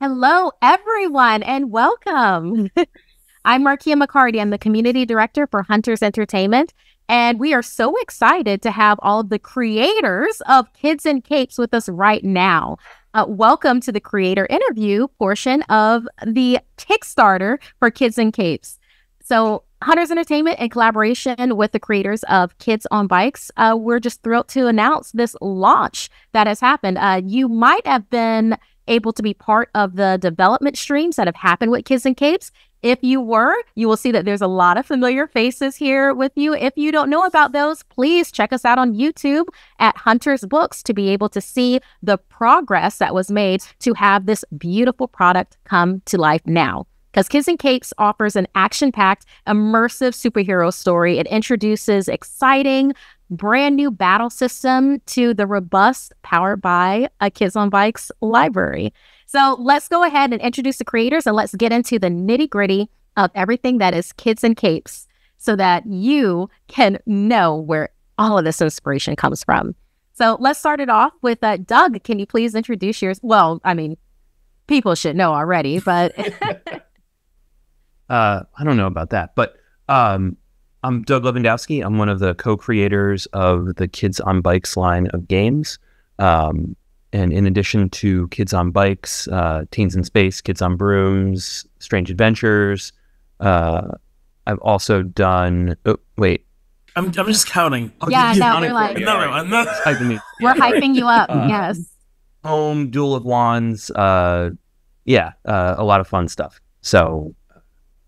Hello, everyone, and welcome. I'm Markeia McCarty. I'm the Community Director for Hunters Entertainment, and we are so excited to have all of the creators of Kids in Capes with us right now. Welcome to the creator interview portion of the Kickstarter for Kids in Capes. So Hunters Entertainment, in collaboration with the creators of Kids on Bikes, we're just thrilled to announce this launch that has happened. You might have been able to be part of the development streams that have happened with Kids in Capes. If you were, you will see that there's a lot of familiar faces here with you. If you don't know about those, please check us out on YouTube at Hunters Books to be able to see the progress that was made to have this beautiful product come to life now. Because Kids in Capes offers an action-packed, immersive superhero story. It introduces exciting, brand new battle system to the robust, powered by a Kids on Bikes library. So let's go ahead and introduce the creators and let's get into the nitty-gritty of everything that is Kids in Capes so that you can know where all of this inspiration comes from. So let's start it off with Doug. Can you please introduce yours? Well, I mean, people should know already, but... I don't know about that, but I'm Doug Levandowski. I'm one of the co-creators of the Kids on Bikes line of games. And in addition to Kids on Bikes, Teens in Space, Kids on Brooms, Strange Adventures, I've also done... Oh, wait. I'm just counting. Yeah, no, we're like... No, I'm not hyping We're hyping you up, yes. Home, Duel of Wands, a lot of fun stuff. So...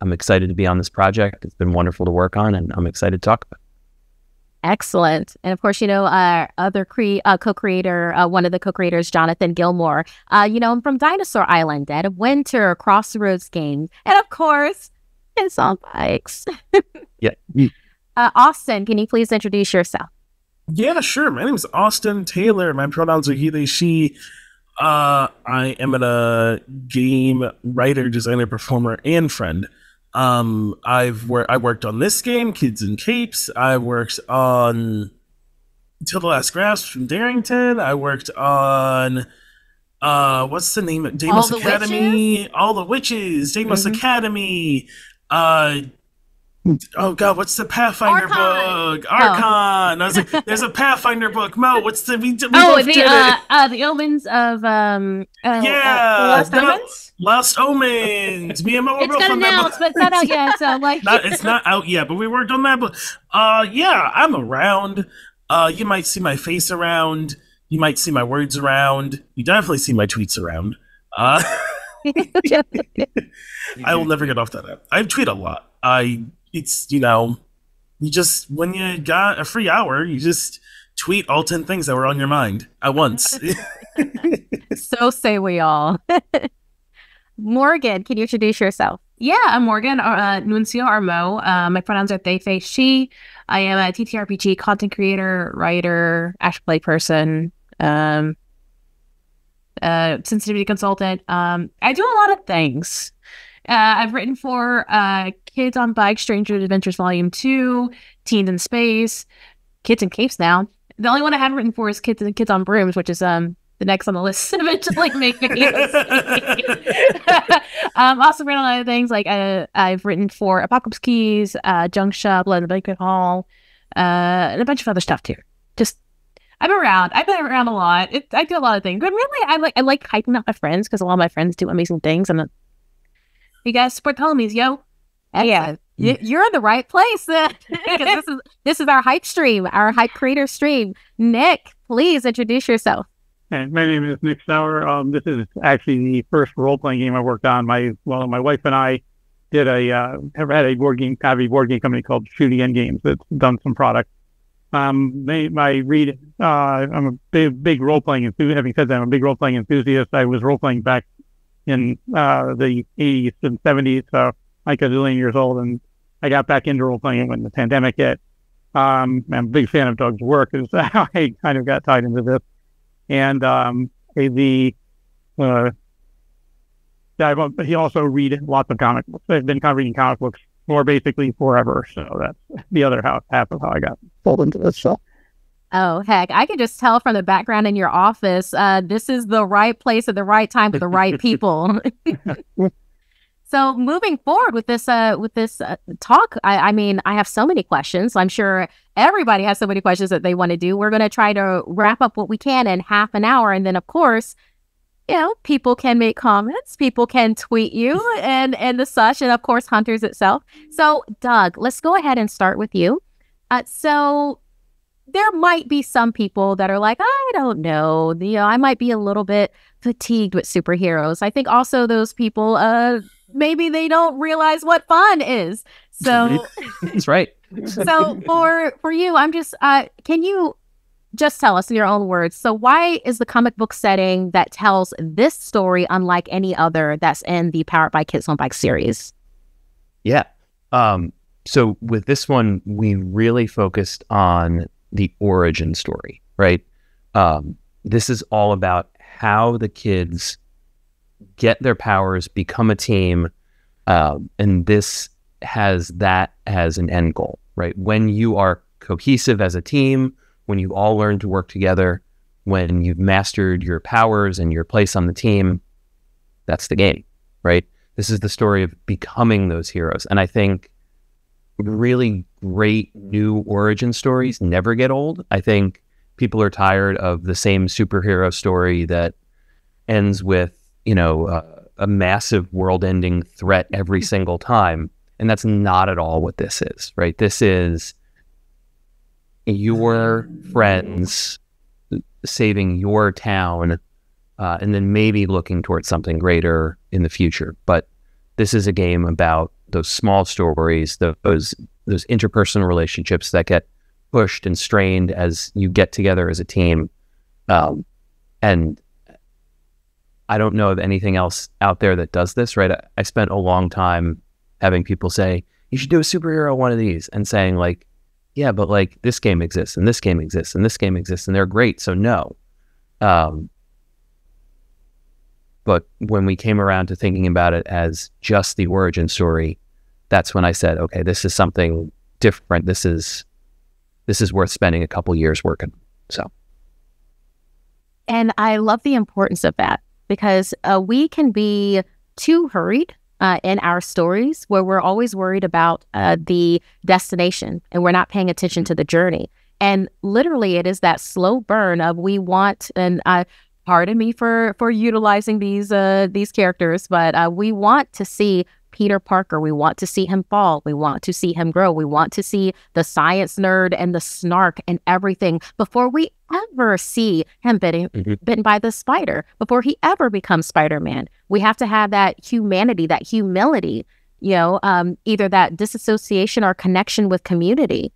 I'm excited to be on this project. It's been wonderful to work on, and I'm excited to talk about it. Excellent. And of course, you know, our other co-creator, one of the co-creators, Jonathan Gilmour, you know him from Dinosaur Island, Dead of Winter, Crossroads Games, and of course, Kids on Bikes. Yeah. Austin, can you please introduce yourself? Yeah, sure. My name is Austin Taylor. My pronouns are he, they, she. I am a game writer, designer, performer, and friend. I worked on this game, Kids in Capes. I worked on Till the Last Grasp from Darrington. I worked on what's the name of Deimos Academy? Witches? All the Witches, Deimos Academy. Oh God, what's the Pathfinder book? Archon. I was like, there's a Pathfinder book. Mo, what's the the Omens of Lost Omens? Lost Omens. Me and Mo it's got announced, but it's not out yet. So like, it's not out yet, but we worked on that. But yeah, I'm around. You might see my face around. You might see my words around. You definitely see my tweets around. I will never get off that app. I tweet a lot. It's, you know, you just, when you got a free hour, you just tweet all 10 things that were on your mind at once. So say we all. Morgan, can you introduce yourself? Yeah, I'm Morgan, Nuncio or Mo. My pronouns are they, they, she. I am a TTRPG content creator, writer, actual play person, sensitivity consultant. I do a lot of things. I've written for Kids on Bikes, Strange Adventures Volume 2, Teens in Space, Kids in Capes now. The only one I haven't written for is Kids on Brooms, which is the next on the list to eventually make videos. Also written a lot of things, like I've written for Apocalypse Keys, Junk Shop, Blood in the Banquet Hall, and a bunch of other stuff too. Just I'm around. I've been around a lot. I do a lot of things, but really I like hyping up my friends because a lot of my friends do amazing things, and you guys support the homies, yo. Yeah, you're in the right place then. this is our hype stream, our hype creator stream. Nick, please introduce yourself. And my name is Nick Sauer. This is actually the first role-playing game I worked on. My wife and I did have had a board game company called Shooty End Games that's done some products. I'm a big role-playing enthusiast. Having said that, I'm a big role-playing enthusiast. I was role-playing back in the 80s and 70s, so like a zillion years old, and I got back into role-playing when the pandemic hit. I'm a big fan of Doug's work, is how I kind of got tied into this. And he also read lots of comic books. I've been reading comic books for basically forever, so that's the other half of how I got pulled into this. So Oh, heck. I can just tell from the background in your office, this is the right place at the right time with the right people. So moving forward with this talk, I mean, I have so many questions. I'm sure everybody has so many questions that they want to do. We're going to try to wrap up what we can in half an hour. And then, of course, people can make comments, people can tweet you and the such, and of course, Hunters itself. So, Doug, let's go ahead and start with you. So there might be some people that are like, I don't know, I might be a little bit fatigued with superheroes. I think also those people, maybe they don't realize what fun is. So that's right. So for you, I'm just, can you just tell us in your own words, so why is the comic book setting that tells this story unlike any other that's in the Powered by Kids on Bikes series? Yeah. So with this one, we really focused on the origin story, right? This is all about how the kids get their powers, become a team, and this has that as an end goal, right? When you are cohesive as a team, when you all learn to work together, when you've mastered your powers and your place on the team, that's the game, right? This is the story of becoming those heroes. And I think really great new origin stories never get old. I think people are tired of the same superhero story that ends with, a massive world-ending threat every single time. And that's not at all what this is, right? This is your friends saving your town, and then maybe looking towards something greater in the future. But this is a game about those small stories, those interpersonal relationships that get pushed and strained as you get together as a team. And I don't know of anything else out there that does this, right? I spent a long time having people say, you should do a superhero one of these, and saying like, yeah, but like this game exists and this game exists and this game exists and they're great, so no. But when we came around to thinking about it as just the origin story, that's when I said, okay, this is something different. This is worth spending a couple years working. So, and I love the importance of that, because we can be too hurried in our stories, where we're always worried about the destination and we're not paying attention to the journey. And literally, it is that slow burn of we want, and pardon me for utilizing these characters, but we want to see Peter Parker. We want to see him fall. We want to see him grow. We want to see the science nerd and the snark and everything before we ever see him bitten by the spider, before he ever becomes Spider-Man. We have to have that humanity, that humility, either that disassociation or connection with community.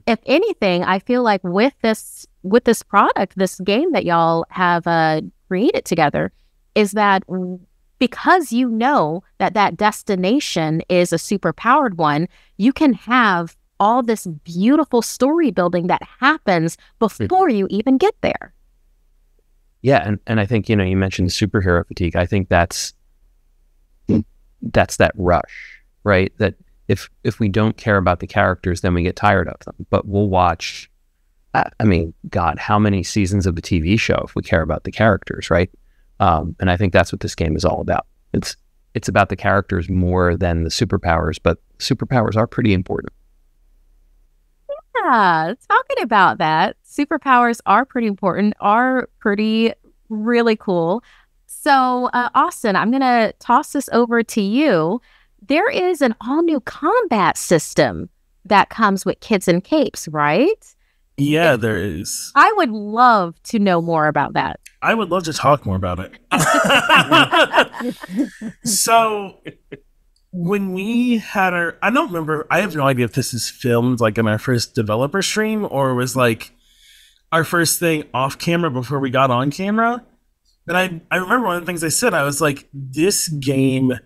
If anything, I feel like with this product, this game that y'all have created together, is that because that destination is a super powered one, you can have all this beautiful story building that happens before you even get there. Yeah, and I think, you mentioned superhero fatigue. I think that's that rush, right? That if we don't care about the characters, then we get tired of them. But we'll watch, God, how many seasons of a TV show if we care about the characters, right? And I think that's what this game is all about. It's about the characters more than the superpowers, but superpowers are pretty important. Yeah, talking about that, superpowers are pretty important, are pretty really cool. So, Austin, I'm going to toss this over to you. There is an all-new combat system that comes with Kids and Capes, right? Yeah, there is. I would love to know more about that. I would love to talk more about it. So when we had I don't remember, I have no idea if this is filmed like in our first developer stream or was like our first thing off camera before we got on camera. But I remember one of the things I said, I was like, this game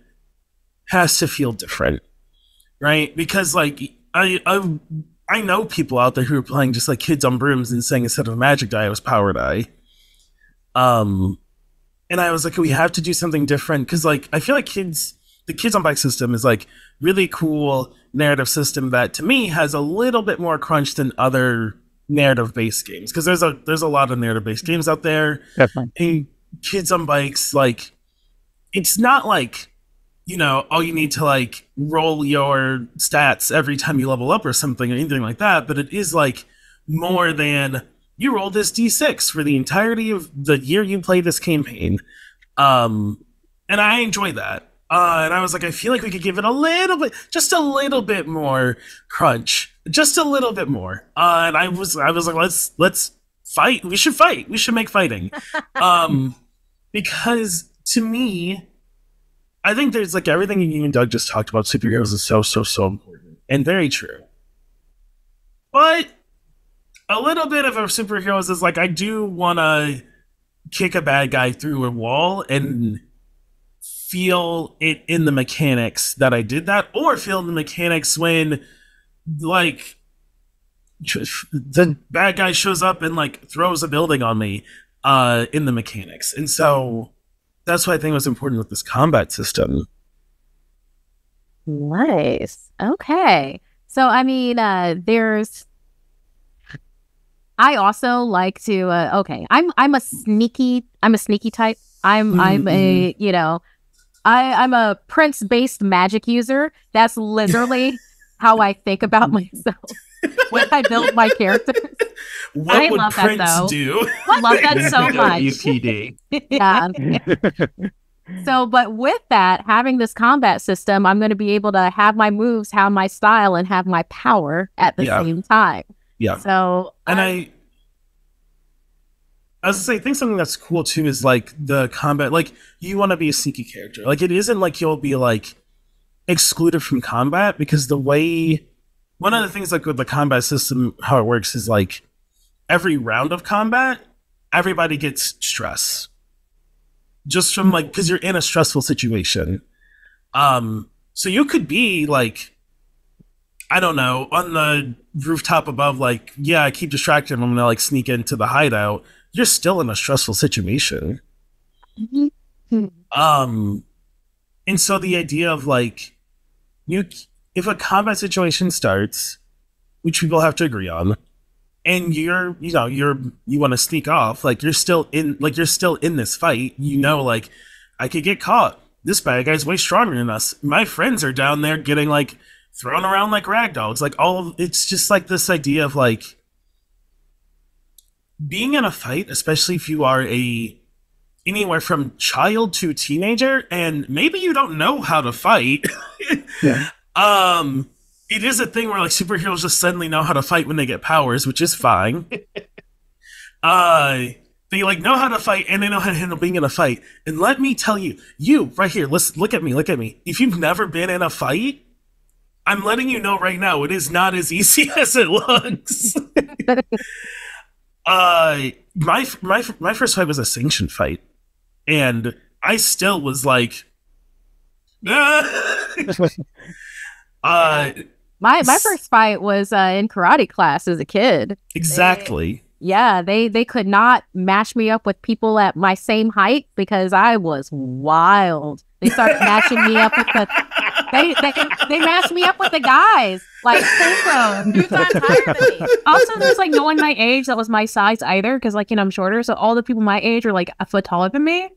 has to feel different, right? Because like I know people out there who are playing just like Kids on Brooms and saying instead of Magic Die, it was Power Die. And I was like, we have to do something different, because like I feel like the Kids on Bike system is like really cool narrative system that to me has a little bit more crunch than other narrative-based games, because there's a lot of narrative-based games out there. Definitely. And Kids on Bikes, like, it's not like, you know, oh, you need to like roll your stats every time you level up or something or anything like that, but it is like more than you roll this d6 for the entirety of the year you play this campaign. And I enjoy that. And I was like, I feel like we could give it a little bit, just a little bit more crunch, just a little bit more. And I was like, let's fight. We should fight. We should make fighting. Because to me, I think there's like everything you and Doug just talked about superheroes is so important and very true. But a little bit of a superheroes is like, I do want to kick a bad guy through a wall and feel it in the mechanics that I did that, or feel the mechanics when like the bad guy shows up and like throws a building on me in the mechanics. And so that's what I think was important with this combat system. Nice. Okay. So, I mean, I also like to, I'm a sneaky type. I'm a, you know, I'm a prince-based magic user. That's literally how I think about myself when I build my characters. What I would love Prince that, though. do? I love that so much. UPD. Yeah. So, but with that, having this combat system, I'm going to be able to have my moves, have my style, and have my power at the same time. Yeah. So, and I was gonna say, I think something that's cool too is like the combat. Like, you want to be a sneaky character. Like, it isn't like you'll be like excluded from combat, because the way, one of the things like with the combat system, how it works is like every round of combat, everybody gets stress. Just from like, because you're in a stressful situation. So you could be like, I don't know, on the rooftop above, like, yeah, I keep distracted, I'm gonna like sneak into the hideout. You're still in a stressful situation. And so the idea of like, if a combat situation starts, which people have to agree on, and you want to sneak off, like you're still in this fight, you know, like, I could get caught. This bad guy's way stronger than us. My friends are down there getting like thrown around like ragdolls. Like it's just like this idea of like being in a fight, especially if you are anywhere from child to teenager, and maybe you don't know how to fight. Yeah. It is a thing where like superheroes just suddenly know how to fight when they get powers, which is fine. They like know how to fight, and they know how to handle being in a fight. And let me tell you, you right here, look at me. If you've never been in a fight, I'm letting you know right now, it is not as easy as it looks. My first fight was a sanctioned fight, and I still was like, my first fight was in karate class as a kid. Exactly. They could not match me up with people at my same height because I was wild. They started matching me up with they matched me up with the guys. Like, two times higher than me. Also, there's like no one my age that was my size either, because like, you know, I'm shorter, so all the people my age are like a foot taller than me.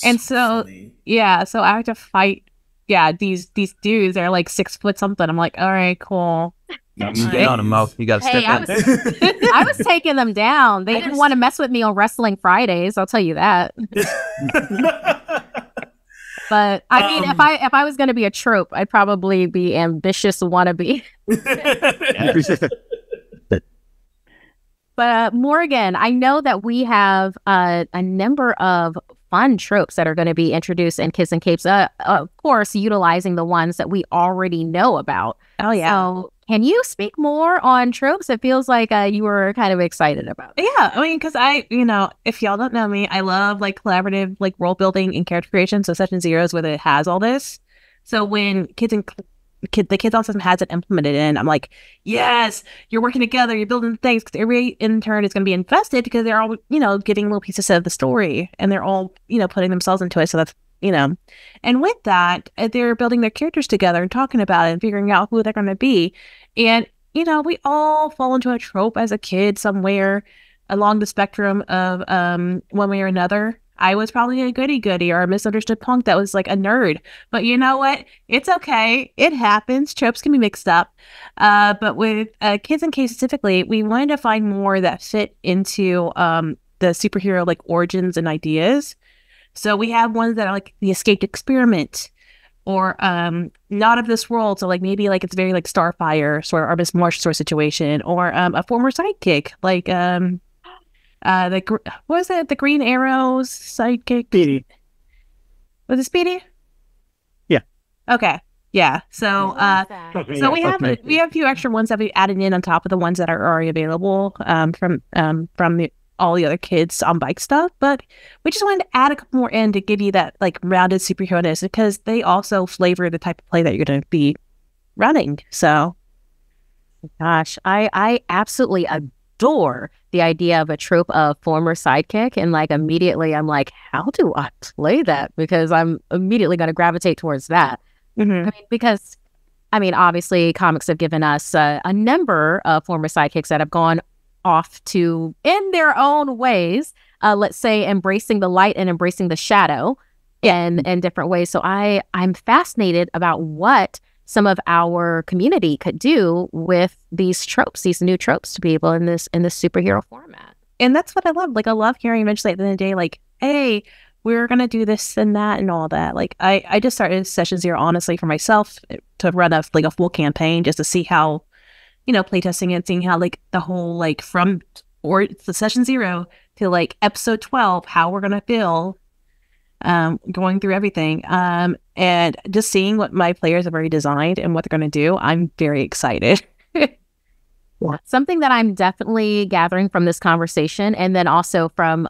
And so funny. yeah, so I have to fight these dudes. They're like 6 foot something. I'm like, all right, cool. Get on him, Mo. You gotta step in. I was taking them down. They didn't want to mess with me on Wrestling Fridays, I'll tell you that. But I mean, if I was going to be a trope, I'd probably be ambitious wannabe. But Morgan, I know that we have a number of fun tropes that are going to be introduced in Kids and Capes. Of course, utilizing the ones that we already know about. Oh yeah. So can you speak more on tropes? It feels like you were kind of excited about it. Yeah, I mean, because if y'all don't know me, I love like collaborative like role building and character creation. So Session Zero is where it has all this. So when the Kids on System has it implemented in, I'm like, yes, you're working together, you're building things, because every intern is going to be invested because they're all, getting little pieces of the story, and they're all, putting themselves into it. So that's, and with that, they're building their characters together and talking about it and figuring out who they're going to be. And you know, we all fall into a trope as a kid somewhere along the spectrum of one way or another. I was probably a goody-goody or a misunderstood punk that was like a nerd. But you know what? It's okay. It happens. Tropes can be mixed up. But with Kids and Capes specifically, we wanted to find more that fit into the superhero like origins and ideas. So we have ones that are like the escaped experiment or not of this world. So like maybe like it's very like Starfire sort of or Miss Marsh sort of situation or a former sidekick like what was it? The Green Arrow's sidekick? Speedy. Was it Speedy? Yeah. Okay. Yeah. So so we have a few extra ones that we added in on top of the ones that are already available from all the other kids on bike stuff, but we just wanted to add a couple more in to give you that like rounded superhero-ness because they also flavor the type of play that you're going to be running. So, gosh, I absolutely adore the idea of a trope of former sidekick, and like immediately I'm like, how do I play that? Because I'm immediately going to gravitate towards that. mm-hmm. I mean, because obviously comics have given us a number of former sidekicks that have gone off to, in their own ways, let's say, embracing the light and embracing the shadow in different ways. So I'm fascinated about what some of our community could do with these tropes, these new tropes, to be able in this superhero format. And that's what I love. Like I love hearing eventually at the end of the day, like, hey, we're gonna do this and that and all that. Like I just started Session Zero honestly for myself to run a full campaign just to see how, you know, playtesting and seeing how like the whole like from or the Session Zero to like episode 12, how we're gonna feel going through everything. And just seeing what my players have already designed and what they're gonna do, I'm very excited. Something that I'm definitely gathering from this conversation, and then also from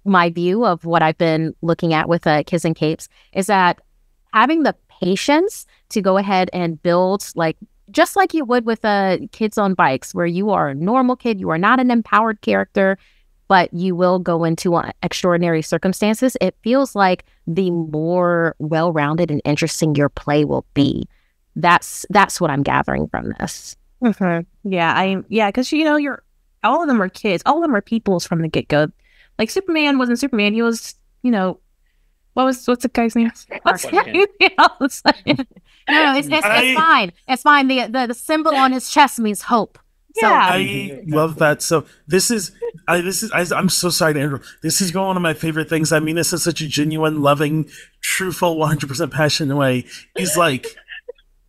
my view of what I've been looking at with Kids and Capes, is that having the patience to go ahead and build, like, just like you would with Kids on Bikes, where you are a normal kid, you are not an empowered character, but you will go into extraordinary circumstances. It feels like the more well-rounded and interesting your play will be. That's what I'm gathering from this. Mm-hmm. Yeah, because you know, all of them are kids, all of them are peoples from the get-go. Like Superman wasn't Superman; he was, you know, what's the guy's name? What's No, it's fine. It's fine. The symbol on his chest means hope. So, Yeah. I love that. So I'm so sorry to interrupt. This is one of my favorite things. I mean this in such a genuine, loving, truthful, 100% passionate way. Is like,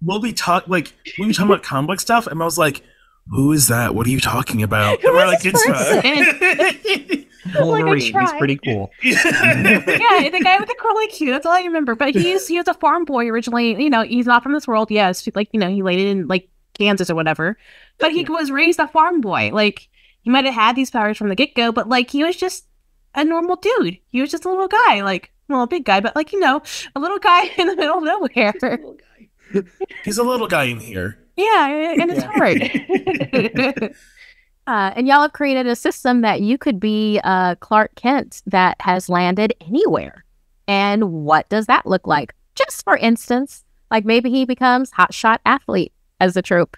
we'll be talking about comic stuff, and I was like, who is that? What are you talking about? And we're like, it's Wolverine, he's pretty cool. Yeah, the guy with the curly Q. That's all I remember. But he was a farm boy originally. You know, he's not from this world. Yes, like, you know, he landed in like Kansas or whatever. But he was raised a farm boy. Like, he might have had these powers from the get go, but like he was just a normal dude. He was just a little guy, like, well, a big guy, but like, you know, a little guy in the middle of nowhere. He's a little guy in here. Yeah, and it's hard. and y'all have created a system that you could be Clark Kent that has landed anywhere. And what does that look like? Just for instance, like maybe he becomes hotshot athlete as a trope.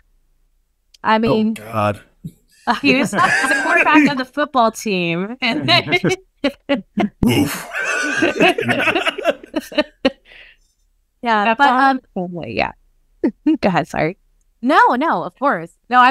I mean, oh God, he was the quarterback of the football team. And yeah, but yeah. Go ahead, sorry. No, of course. No, I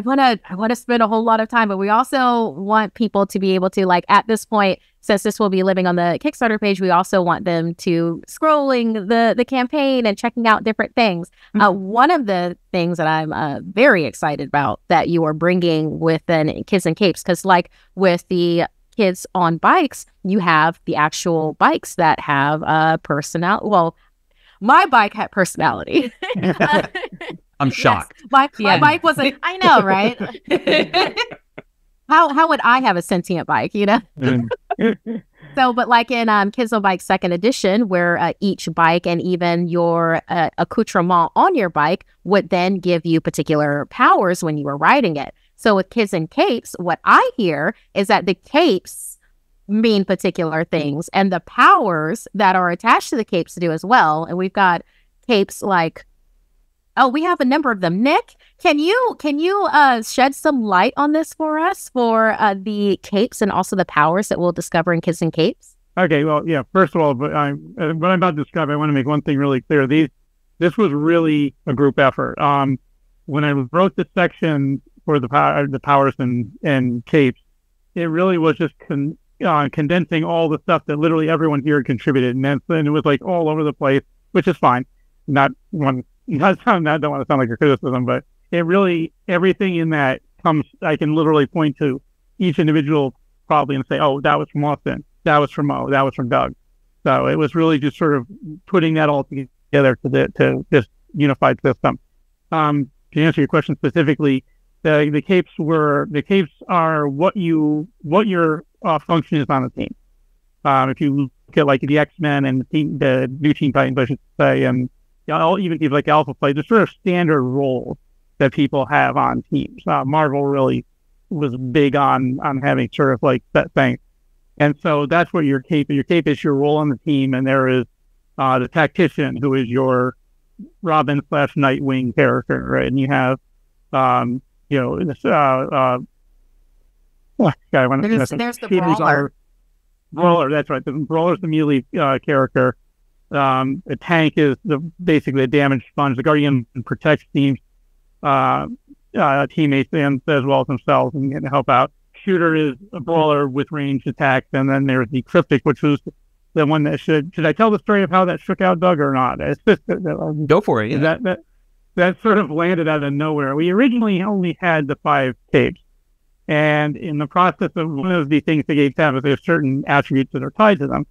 want to spend a whole lot of time, but we also want people to be able to, like, at this point, since this will be living on the Kickstarter page, we also want them to scrolling the campaign and checking out different things. One of the things that I'm very excited about that you are bringing within Kids and Capes, because like with the Kids on Bikes, you have the actual bikes that have personality. Well, my bike had personality. I'm shocked. Yes, my bike wasn't. I know, right? How would I have a sentient bike? You know. So, but like in Kids on Bike Second Edition, where each bike and even your accoutrement on your bike would then give you particular powers when you were riding it. So with Kids and Capes, what I hear is that the capes mean particular things, and the powers that are attached to the capes do as well. And we've got capes like, oh, we have a number of them. Nick, Can you shed some light on this for us for the capes and also the powers that we'll discover in Kids and Capes? Okay, well, yeah. First of all, what I'm about to describe, I want to make one thing really clear. This was really a group effort. When I wrote the section for the powers and capes, it really was just condensing all the stuff that literally everyone here contributed, and it was like all over the place, which is fine. I don't want to sound like a criticism, but it really, everything in that comes, I can literally point to each individual probably and say, oh, that was from Austin, that was from Mo, that was from Doug. So it was really just sort of putting that all together to this unified system. To answer your question specifically, the capes are what your function is on the team. If you look at like the X-Men and the new Teen Titans, I should say, and even people like Alpha Flight, there's sort of standard roles that people have on teams. Marvel really was big on having sort of like that thing. And so that's what your cape is. Your cape is your role on the team, and there is the tactician, who is your Robin/Nightwing character, right? And you have this there's the brawler. Brawler, that's right. The brawler is the melee character. The tank is basically a damage sponge. The guardian protects teams, teammates, and as well as themselves, and can help out. Shooter is a brawler with ranged attacks, and then there's the cryptic, which was the one that should I tell the story of how that shook out, Doug, or not? It's just Go for it. Yeah. That sort of landed out of nowhere. We originally only had the 5 capes, and in the process of one of the things the capes have is there's certain attributes that are tied to them.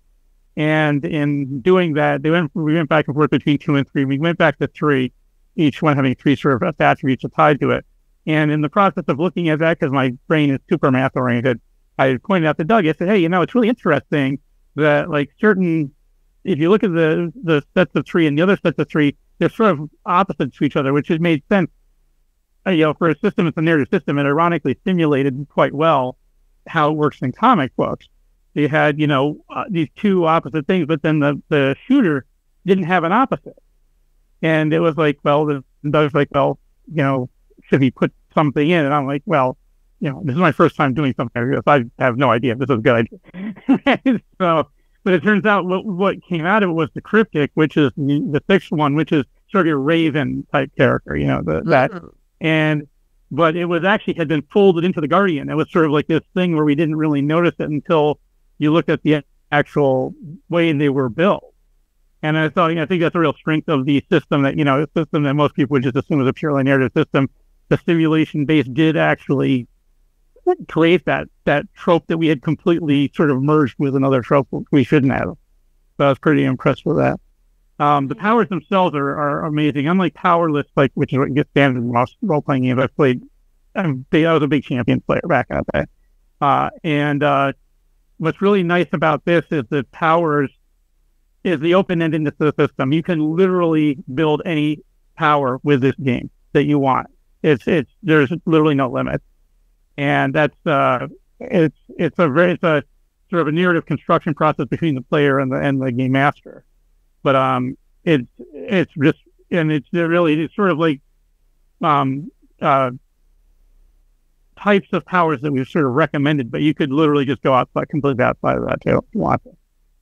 And in doing that, we went back and forth between 2 and 3. We went back to 3, each one having 3 sort of attributes tied to it. And in the process of looking at that, because my brain is super math oriented, I pointed out to Doug, I said, hey, it's really interesting that like if you look at the sets of 3 and the other sets of 3, they're sort of opposite to each other, which has made sense. For a system, it's a narrative system, it ironically simulated quite well how it works in comic books. You had, these 2 opposite things, but then the shooter didn't have an opposite. And it was like, should he put something in? And I'm like, well, this is my first time doing something like this. I have no idea if this is a good idea. But it turns out what came out of it was the cryptic, which is the 6th one, which is sort of a Raven type character, but it was actually had been folded into the Guardian. It was sort of like this thing where we didn't really notice it until you looked at the actual way they were built. And I think that's a real strength of the system that, a system that most people would just assume was a purely narrative system. The simulation base did actually create that trope that we had completely sort of merged with another trope we shouldn't have. So I was pretty impressed with that. The powers themselves are amazing. Unlike Powerless, which is what gets standard in most role-playing games I've played, I was a big champion player back in the day. And what's really nice about this is that powers is the open-endedness of the system. You can literally build any power with this game that you want. There's literally no limit. And that's it's a sort of a narrative construction process between the player and the game master. But it's sort of like types of powers that we've sort of recommended, but you could literally just go completely outside of that too if you want to.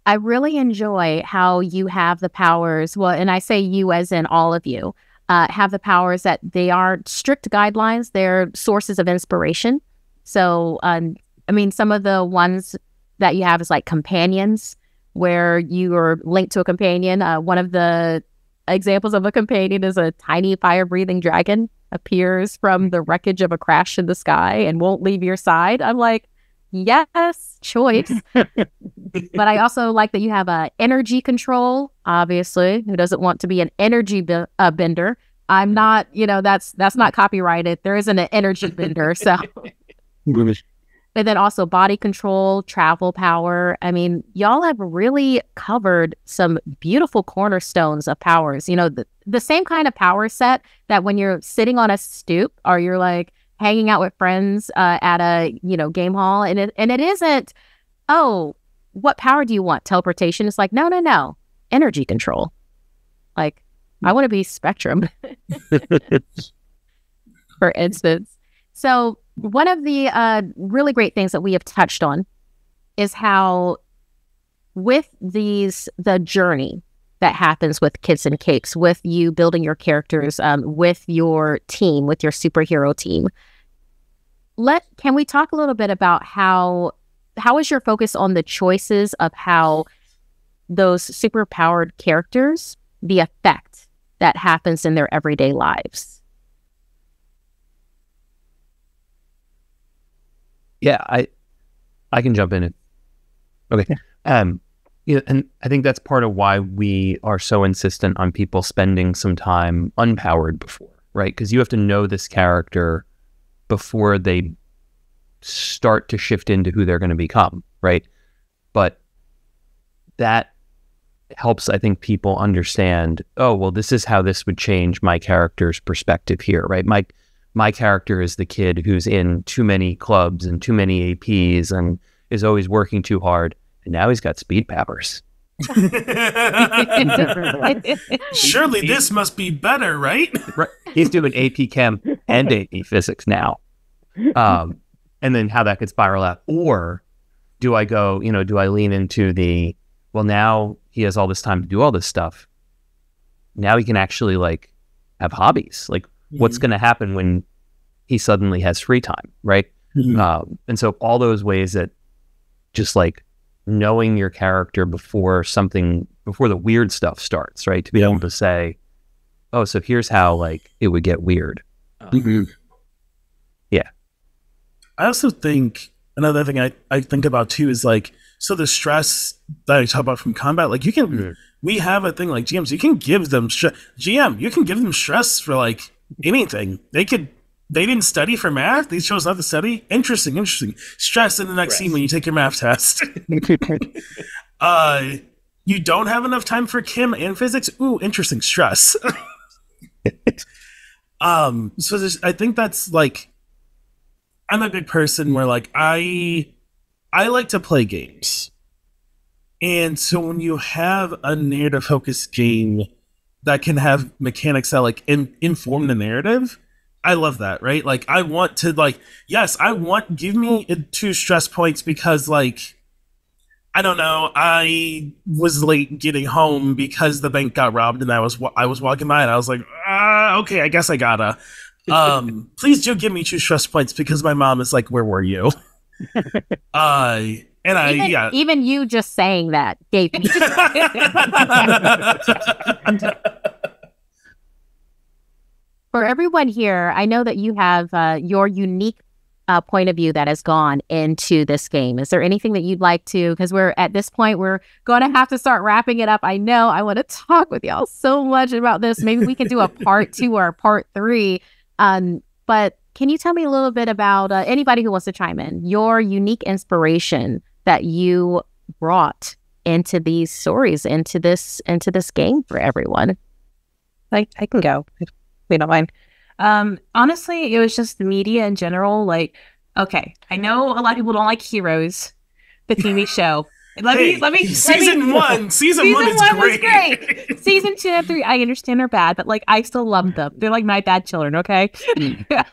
I really enjoy how you have the powers. Well, and I say you as in all of you have the powers that they are strict guidelines. They're sources of inspiration. So, some of the ones that you have is like companions, where you are linked to a companion. One of the examples of a companion is a tiny fire-breathing dragon appears from the wreckage of a crash in the sky and won't leave your side. I'm like, yes, choice. But I also like that you have energy control, obviously. Who doesn't want to be an energy bender? I'm not, that's not copyrighted. There isn't an energy bender, so... And then also body control, travel power. Y'all have really covered some beautiful cornerstones of powers. The same kind of power set that when you're sitting on a stoop or you're like hanging out with friends at a, game hall. And it isn't, oh, what power do you want? Teleportation? It's like, no. Energy control. Like, I want to be Spectrum. for instance. So one of the really great things that we have touched on is how with the journey that happens with Kids and Capes, with you building your characters, with your team, with your superhero team. Can we talk a little bit about how is your focus on the choices of how those superpowered characters, the effect that happens in their everyday lives? Yeah, I can jump in. Okay. Yeah, and I think that's part of why we are so insistent on people spending some time unpowered before, right? Because you have to know this character before they start to shift into who they're going to become, right? But that helps, I think, people understand, oh, well, this is how this would change my character's perspective here, right? My character is the kid who's in too many clubs and too many APs and is always working too hard. And now he's got speed powers. Surely this must be better, right? Right. He's doing AP Chem and AP Physics now. And then how that could spiral out. Or do I go, do I lean into well, now he has all this time to do all this stuff. Now he can actually have hobbies. What's going to happen when he suddenly has free time, right? Mm-hmm. And so all those ways that just knowing your character before the weird stuff starts, right? To be able to say, oh, so here's how it would get weird. Yeah. I also think another thing I think about too is so the stress that I talk about from combat, we have a thing GMs, you can give them GM, you can give them stress for anything. They didn't study for math. They chose not to study. Interesting. Stress in the next scene when you take your math test. You don't have enough time for chem and physics. Ooh, interesting. Stress. So I think that's I'm a big person where I like to play games. And so when you have a narrative focused game that can have mechanics that inform the narrative, I love that, right? I want to yes, give me 2 stress points because I don't know, I was late getting home because the bank got robbed and I was walking by and I was okay, I guess I gotta. Please do give me 2 stress points because my mom is where were you? Even you just saying that gave me. For everyone here, I know that you have your unique point of view that has gone into this game. Is there anything that you'd like to, because we're at this point, we're going to have to start wrapping it up. I know I want to talk with y'all so much about this. Maybe we can do a part 2 or a part 3. But can you tell me a little bit about anybody who wants to chime in, your unique inspiration that you brought into these stories, into this game for everyone? I can go. We don't mind. Honestly, it was just the media in general. Okay, I know a lot of people don't like Heroes, the TV show. Season one is great. Season 2 and 3, I understand they're bad, but I still love them. They're my bad children. Okay,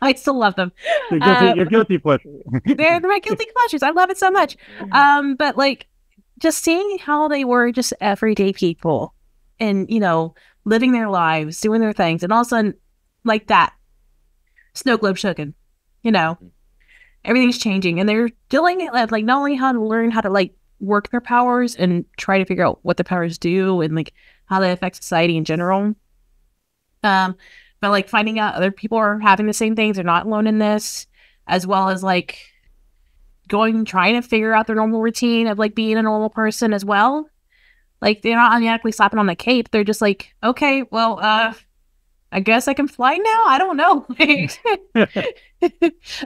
I still love them. Your guilty pleasure. They're my guilty pleasures. I love it so much. But just seeing how they were just everyday people, and living their lives, doing their things, and all of a sudden, that snow globe shooken, everything's changing, and they're dealing with not only how to learn how to work their powers and try to figure out what the powers do and how they affect society in general, but finding out other people are having the same things, they're not alone in this, as well as trying to figure out their normal routine of being a normal person as well. They're not automatically slapping on the cape. They're just okay, well, I guess I can fly now? I don't know.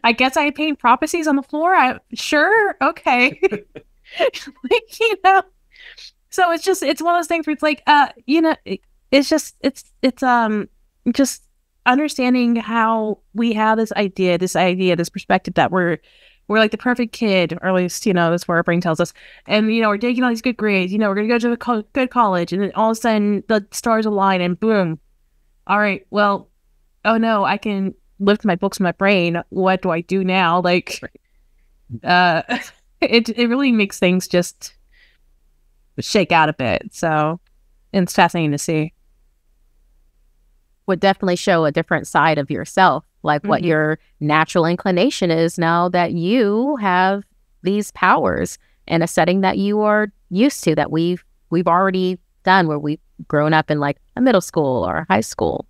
I guess I paint prophecies on the floor? Sure, okay. So it's one of those things where it's just understanding how we have this idea, this perspective that we're the perfect kid, or at least, that's what our brain tells us. And, we're taking all these good grades, we're going to go to a good college, and then all of a sudden the stars align and boom. All right, well, oh no, I can lived my books in my brain. What do I do now? Like, it really makes things just shake out a bit. So it's fascinating to see. Would definitely show a different side of yourself, like what your natural inclination is now that you have these powers in a setting that you are used to, that we've already done, where we've grown up in like a middle school or a high school.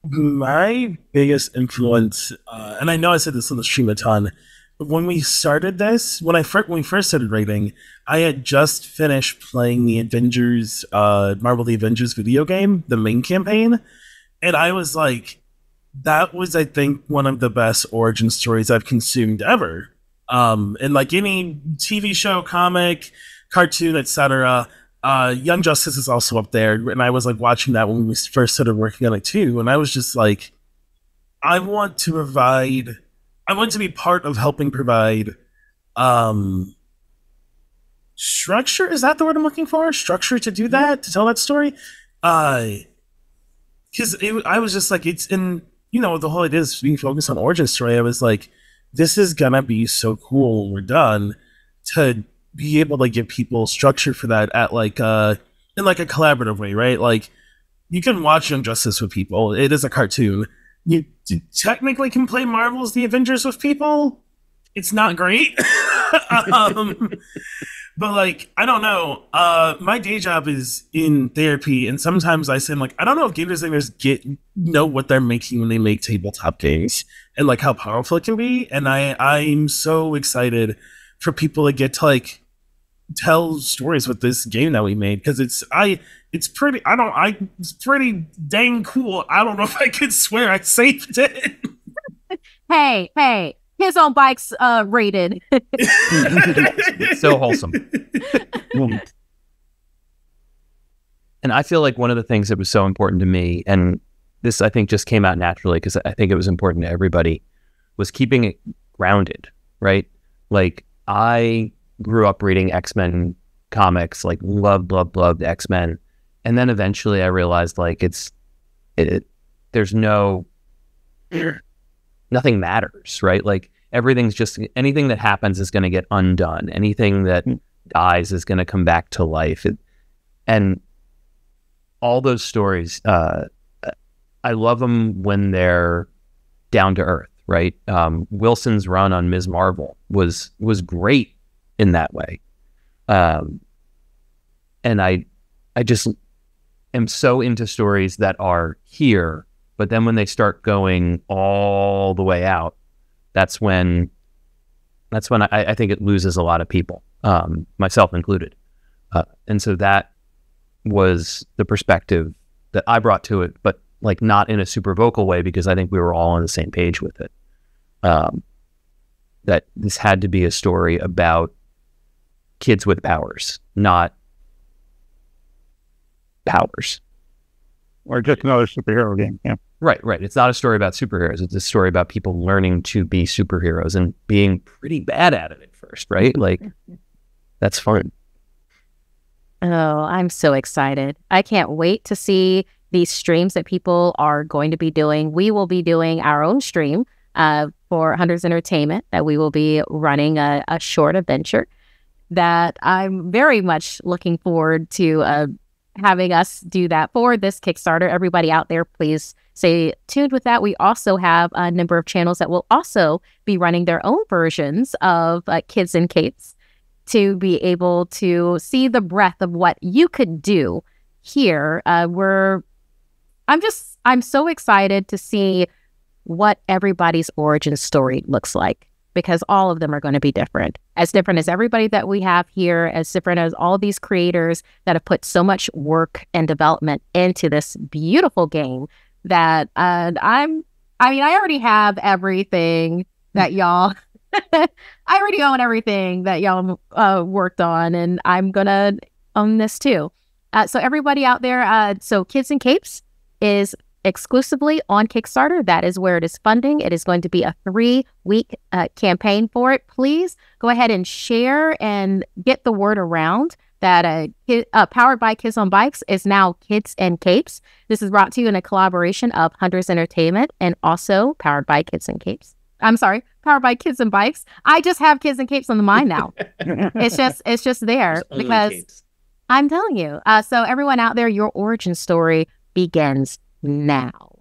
My biggest influence, and I know I said this on the stream a ton, but when we started this, when we first started writing, I had just finished playing the Avengers, Marvel the Avengers video game, the main campaign, and I was like, that was, I think, one of the best origin stories I've consumed ever. And like any TV show, comic, cartoon, etc., Young Justice is also up there, and I was like watching that when we first started working on it too, and I was just like, I want to be part of helping provide structure. Is that the word I'm looking for? Structure to do that, to tell that story. Because I was just like, it's in, the whole idea is being focused on origin story. I was like, this is gonna be so cool when we're done to be able to give people structure for that at like in like a collaborative way, right? Like, you can watch Young Justice with people. It is a cartoon. You technically can play Marvel's The Avengers with people. It's not great. But like, I don't know. My day job is in therapy, and sometimes I say, like, I don't know if game designers know what they're making when they make tabletop games, and like how powerful it can be. And I'm so excited for people to get to like tell stories with this game that we made, because it's pretty dang cool. I don't know if I could swear I saved it. Hey, Kids on Bikes rated. So wholesome. And I feel like one of the things that was so important to me, and this I think just came out naturally because I think it was important to everybody, was keeping it grounded, right? Like, I grew up reading X-Men comics, like loved X-Men. And then eventually I realized like there's nothing matters, right? Like, everything's just, anything that happens is going to get undone. Anything that dies is going to come back to life. And all those stories, I love them when they're down to earth, right? Wilson's run on Ms. Marvel was great in that way. And I just am so into stories that are here, but then when they start going all the way out, that's when I think it loses a lot of people, myself included. And so that was the perspective that I brought to it, but like not in a super vocal way, because I think we were all on the same page with it. That this had to be a story about kids with powers, not powers. Or just another superhero game. Yeah. Right. It's not a story about superheroes. It's a story about people learning to be superheroes and being pretty bad at it at first, right? Like, that's fun. Oh, I'm so excited. I can't wait to see these streams that people are going to be doing. We will be doing our own stream for Hunters Entertainment, that we will be running a short adventure that I'm very much looking forward to having us do that for this Kickstarter. Everybody out there, please stay tuned with that. We also have a number of channels that will also be running their own versions of Kids and Capes, to be able to see the breadth of what you could do here. I'm so excited to see what everybody's origin story looks like, because all of them are going to be different as everybody that we have here, as different as all these creators that have put so much work and development into this beautiful game that I already have everything that y'all I already own everything that y'all worked on, and I'm gonna own this too. So everybody out there, so Kids and Capes is exclusively on Kickstarter. That is where it is funding. It is going to be a 3-week campaign for it. Please go ahead and share and get the word around that Powered by Kids on Bikes is now Kids and Capes. This is brought to you in a collaboration of Hunters Entertainment and also Powered by Kids and Capes. I'm sorry, Powered by Kids and Bikes. I just have Kids and Capes on the mind now. It's just there because I'm telling you. So everyone out there, your origin story begins now.